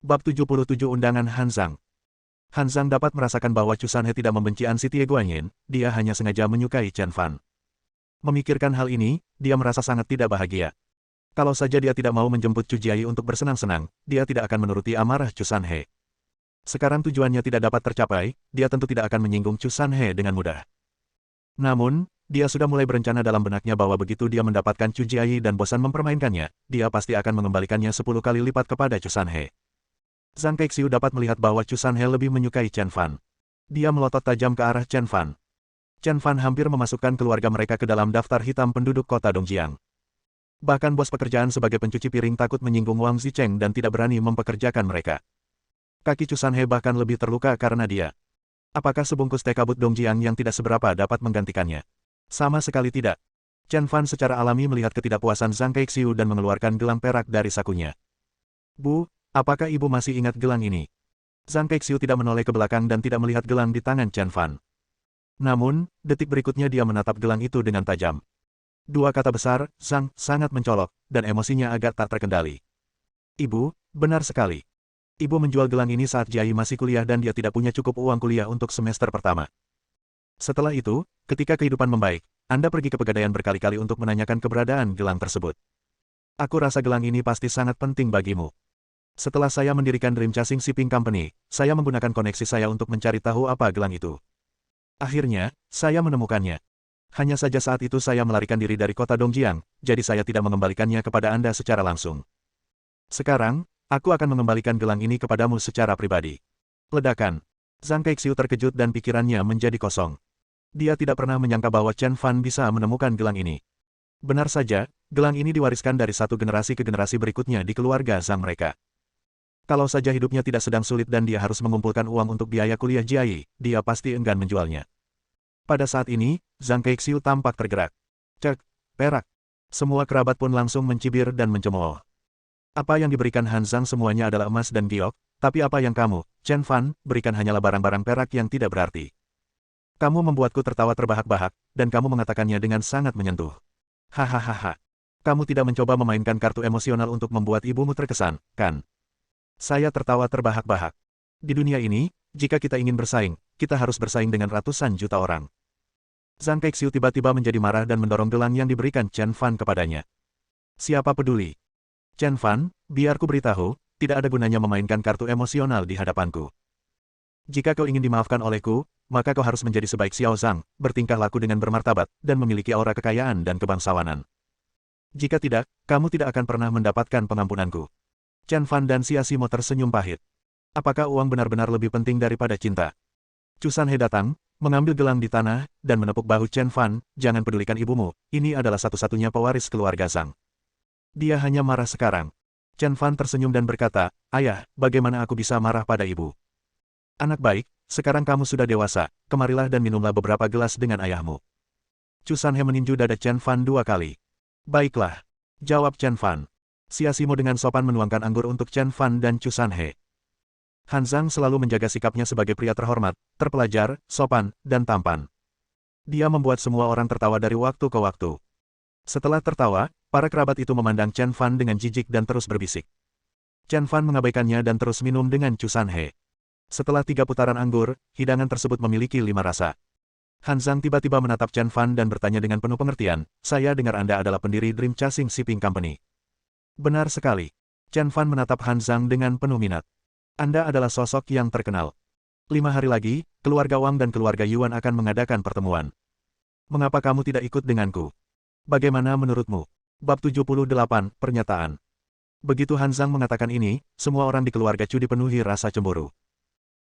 Bab 77 Undangan Han Zhang. Han Zhang dapat merasakan bahwa Chu Sanhe tidak membenci An Sitie Guanyin, dia hanya sengaja menyukai Chen Fan. Memikirkan hal ini, dia merasa sangat tidak bahagia. Kalau saja dia tidak mau menjemput Chu Jiayi untuk bersenang-senang, dia tidak akan menuruti amarah Chu Sanhe. Sekarang tujuannya tidak dapat tercapai, dia tentu tidak akan menyinggung Chu Sanhe dengan mudah. Namun, dia sudah mulai berencana dalam benaknya bahwa begitu dia mendapatkan Chu Jiayi dan bosan mempermainkannya, dia pasti akan mengembalikannya 10 kali lipat kepada Chu Sanhe. Zhang Kaixiu dapat melihat bahwa Chu Sanhe lebih menyukai Chen Fan. Dia melotot tajam ke arah Chen Fan. Chen Fan hampir memasukkan keluarga mereka ke dalam daftar hitam penduduk kota Dongjiang. Bahkan bos pekerjaan sebagai pencuci piring takut menyinggung Wang Zicheng dan tidak berani mempekerjakan mereka. Kaki Chu Sanhe bahkan lebih terluka karena dia. Apakah sebungkus teh kabut Dongjiang yang tidak seberapa dapat menggantikannya? Sama sekali tidak. Chen Fan secara alami melihat ketidakpuasan Zhang Kaixiu dan mengeluarkan gelang perak dari sakunya. Bu, apakah ibu masih ingat gelang ini? Zhang Kaixiu tidak menoleh ke belakang dan tidak melihat gelang di tangan Chen Fan. Namun, detik berikutnya dia menatap gelang itu dengan tajam. Dua kata besar, Zhang, sangat mencolok, dan emosinya agak tak terkendali. Ibu, benar sekali. Ibu menjual gelang ini saat Jiayi masih kuliah dan dia tidak punya cukup uang kuliah untuk semester pertama. Setelah itu, ketika kehidupan membaik, Anda pergi ke Pegadaian berkali-kali untuk menanyakan keberadaan gelang tersebut. Aku rasa gelang ini pasti sangat penting bagimu. Setelah saya mendirikan Dream Chasing Shipping Company, saya menggunakan koneksi saya untuk mencari tahu apa gelang itu. Akhirnya, saya menemukannya. Hanya saja saat itu saya melarikan diri dari kota Dongjiang, jadi saya tidak mengembalikannya kepada Anda secara langsung. Sekarang, aku akan mengembalikan gelang ini kepadamu secara pribadi. Ledakan. Zhang Kaixiu terkejut dan pikirannya menjadi kosong. Dia tidak pernah menyangka bahwa Chen Fan bisa menemukan gelang ini. Benar saja, gelang ini diwariskan dari satu generasi ke generasi berikutnya di keluarga Zhang mereka. Kalau saja hidupnya tidak sedang sulit dan dia harus mengumpulkan uang untuk biaya kuliah Jiayi, dia pasti enggan menjualnya. Pada saat ini, Zhang Kaixiu tampak tergerak. Cek, perak. Semua kerabat pun langsung mencibir dan mencemooh. Apa yang diberikan Han Zhang semuanya adalah emas dan giok, tapi apa yang kamu, Chen Fan, berikan hanyalah barang-barang perak yang tidak berarti. Kamu membuatku tertawa terbahak-bahak, dan kamu mengatakannya dengan sangat menyentuh. Hahaha. Kamu tidak mencoba memainkan kartu emosional untuk membuat ibumu terkesan, kan? Saya tertawa terbahak-bahak. Di dunia ini, jika kita ingin bersaing, kita harus bersaing dengan ratusan juta orang. Zhang Kaixiu tiba-tiba menjadi marah dan mendorong gelang yang diberikan Chen Fan kepadanya. Siapa peduli? Chen Fan, biar ku beritahu, tidak ada gunanya memainkan kartu emosional di hadapanku. Jika kau ingin dimaafkan olehku, maka kau harus menjadi sebaik Xiao Zhang, bertingkah laku dengan bermartabat, dan memiliki aura kekayaan dan kebangsawanan. Jika tidak, kamu tidak akan pernah mendapatkan pengampunanku. Chen Fan dan Xia Simo tersenyum pahit. Apakah uang benar-benar lebih penting daripada cinta? Chu Sanhe datang, mengambil gelang di tanah, dan menepuk bahu Chen Fan, jangan pedulikan ibumu, ini adalah satu-satunya pewaris keluarga Zhang. Dia hanya marah sekarang. Chen Fan tersenyum dan berkata, ayah, bagaimana aku bisa marah pada ibu? Anak baik, sekarang kamu sudah dewasa, kemarilah dan minumlah beberapa gelas dengan ayahmu. Chu Sanhe meninju dada Chen Fan 2 kali. Baiklah, jawab Chen Fan. Xia Simo dengan sopan menuangkan anggur untuk Chen Fan dan Chu Sanhe. Han Zhang selalu menjaga sikapnya sebagai pria terhormat, terpelajar, sopan, dan tampan. Dia membuat semua orang tertawa dari waktu ke waktu. Setelah tertawa, para kerabat itu memandang Chen Fan dengan jijik dan terus berbisik. Chen Fan mengabaikannya dan terus minum dengan Chu Sanhe. Setelah 3 putaran anggur, hidangan tersebut memiliki 5 rasa. Han Zhang tiba-tiba menatap Chen Fan dan bertanya dengan penuh pengertian, saya dengar Anda adalah pendiri Dream Chasing Shipping Company. Benar sekali. Chen Fan menatap Han Zhang dengan penuh minat. Anda adalah sosok yang terkenal. 5 hari lagi, keluarga Wang dan keluarga Yuan akan mengadakan pertemuan. Mengapa kamu tidak ikut denganku? Bagaimana menurutmu? Bab 78, Pernyataan. Begitu Han Zhang mengatakan ini, semua orang di keluarga Chu dipenuhi rasa cemburu.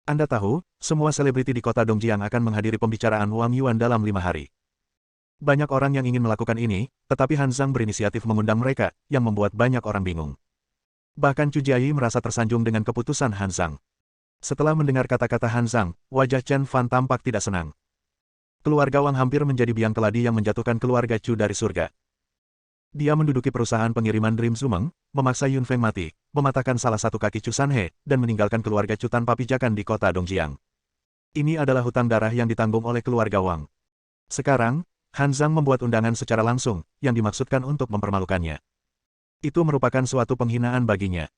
Anda tahu, semua selebriti di kota Dongjiang akan menghadiri pembicaraan Wang Yuan dalam 5 hari. Banyak orang yang ingin melakukan ini, tetapi Han Zhang berinisiatif mengundang mereka, yang membuat banyak orang bingung. Bahkan Chu Jiayi merasa tersanjung dengan keputusan Han Zhang. Setelah mendengar kata-kata Han Zhang, wajah Chen Fan tampak tidak senang. Keluarga Wang hampir menjadi biang keladi yang menjatuhkan keluarga Chu dari surga. Dia menduduki perusahaan pengiriman Dream Zumeng, memaksa Yun Feng mati, mematahkan salah satu kaki Chu Sanhe, dan meninggalkan keluarga Chu tanpa pijakan di kota Dongjiang. Ini adalah hutang darah yang ditanggung oleh keluarga Wang. Sekarang, Han Zhang membuat undangan secara langsung, yang dimaksudkan untuk mempermalukannya. Itu merupakan suatu penghinaan baginya.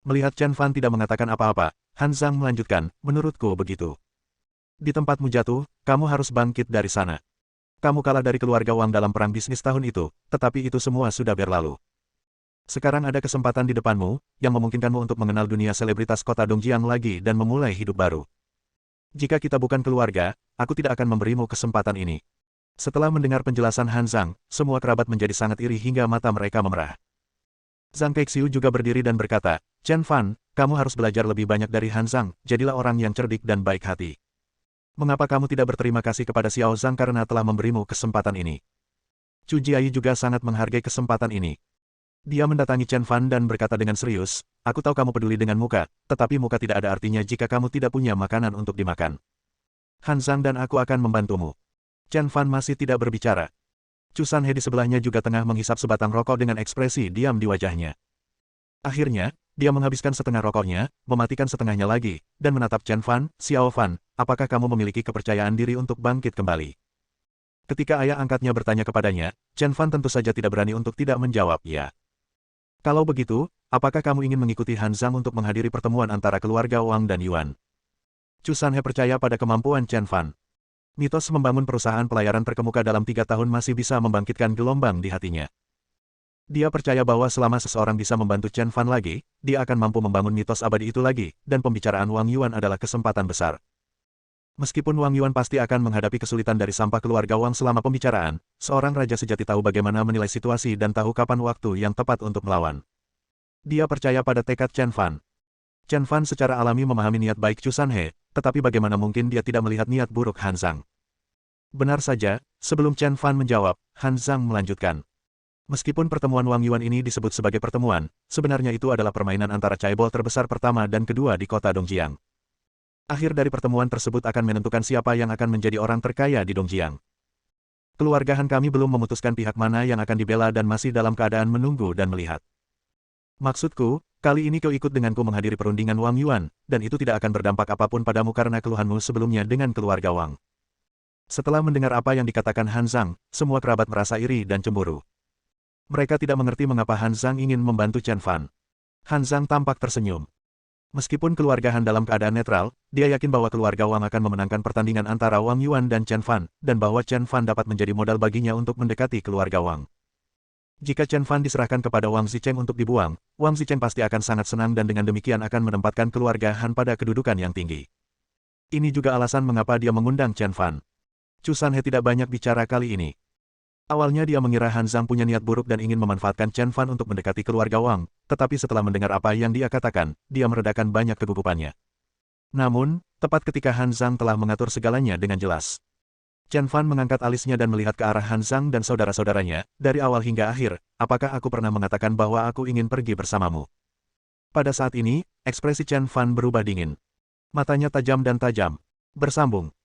Melihat Chen Fan tidak mengatakan apa-apa, Han Zhang melanjutkan, menurutku begitu. Di tempatmu jatuh, kamu harus bangkit dari sana. Kamu kalah dari keluarga Wang dalam perang bisnis tahun itu, tetapi itu semua sudah berlalu. Sekarang ada kesempatan di depanmu, yang memungkinkanmu untuk mengenal dunia selebritas kota Dongjiang lagi dan memulai hidup baru. Jika kita bukan keluarga, aku tidak akan memberimu kesempatan ini. Setelah mendengar penjelasan Han Zhang, semua kerabat menjadi sangat iri hingga mata mereka memerah. Zhang Kaixiu juga berdiri dan berkata, Chen Fan, kamu harus belajar lebih banyak dari Han Zhang, jadilah orang yang cerdik dan baik hati. Mengapa kamu tidak berterima kasih kepada Xiao Zhang karena telah memberimu kesempatan ini? Chu Jiayi juga sangat menghargai kesempatan ini. Dia mendatangi Chen Fan dan berkata dengan serius, aku tahu kamu peduli dengan muka, tetapi muka tidak ada artinya jika kamu tidak punya makanan untuk dimakan. Han Zhang dan aku akan membantumu. Chen Fan masih tidak berbicara. Chu Sanhe di sebelahnya juga tengah menghisap sebatang rokok dengan ekspresi diam di wajahnya. Akhirnya, dia menghabiskan setengah rokoknya, mematikan setengahnya lagi, dan menatap Chen Fan, Xiao Fan, apakah kamu memiliki kepercayaan diri untuk bangkit kembali? Ketika ayah angkatnya bertanya kepadanya, Chen Fan tentu saja tidak berani untuk tidak menjawab ya. Kalau begitu, apakah kamu ingin mengikuti Han Zhang untuk menghadiri pertemuan antara keluarga Wang dan Yuan? Chu Sanhe percaya pada kemampuan Chen Fan. Mitos membangun perusahaan pelayaran terkemuka dalam 3 tahun masih bisa membangkitkan gelombang di hatinya. Dia percaya bahwa selama seseorang bisa membantu Chen Fan lagi, dia akan mampu membangun mitos abadi itu lagi, dan pembicaraan Wang Yuan adalah kesempatan besar. Meskipun Wang Yuan pasti akan menghadapi kesulitan dari sampah keluarga Wang selama pembicaraan, seorang raja sejati tahu bagaimana menilai situasi dan tahu kapan waktu yang tepat untuk melawan. Dia percaya pada tekad Chen Fan. Chen Fan secara alami memahami niat baik Chu Sanhe, tetapi bagaimana mungkin dia tidak melihat niat buruk Han Zhang. Benar saja, sebelum Chen Fan menjawab, Han Zhang melanjutkan. Meskipun pertemuan Wang Yuan ini disebut sebagai pertemuan, sebenarnya itu adalah permainan antara caebol terbesar pertama dan kedua di kota Dongjiang. Akhir dari pertemuan tersebut akan menentukan siapa yang akan menjadi orang terkaya di Dongjiang. Keluarga Han kami belum memutuskan pihak mana yang akan dibela dan masih dalam keadaan menunggu dan melihat. Maksudku, kali ini kau ikut denganku menghadiri perundingan Wang Yuan, dan itu tidak akan berdampak apapun padamu karena keluhanmu sebelumnya dengan keluarga Wang. Setelah mendengar apa yang dikatakan Han Zhang, semua kerabat merasa iri dan cemburu. Mereka tidak mengerti mengapa Han Zhang ingin membantu Chen Fan. Han Zhang tampak tersenyum. Meskipun keluarga Han dalam keadaan netral, dia yakin bahwa keluarga Wang akan memenangkan pertandingan antara Wang Yuan dan Chen Fan, dan bahwa Chen Fan dapat menjadi modal baginya untuk mendekati keluarga Wang. Jika Chen Fan diserahkan kepada Wang Zicheng untuk dibuang, Wang Zicheng pasti akan sangat senang dan dengan demikian akan menempatkan keluarga Han pada kedudukan yang tinggi. Ini juga alasan mengapa dia mengundang Chen Fan. Chu Sanhe tidak banyak bicara kali ini. Awalnya dia mengira Han Zhang punya niat buruk dan ingin memanfaatkan Chen Fan untuk mendekati keluarga Wang, tetapi setelah mendengar apa yang dia katakan, dia meredakan banyak kegugupannya. Namun, tepat ketika Han Zhang telah mengatur segalanya dengan jelas. Chen Fan mengangkat alisnya dan melihat ke arah Han Zhang dan saudara-saudaranya, dari awal hingga akhir, apakah aku pernah mengatakan bahwa aku ingin pergi bersamamu? Pada saat ini, ekspresi Chen Fan berubah dingin. Matanya tajam dan tajam. Bersambung.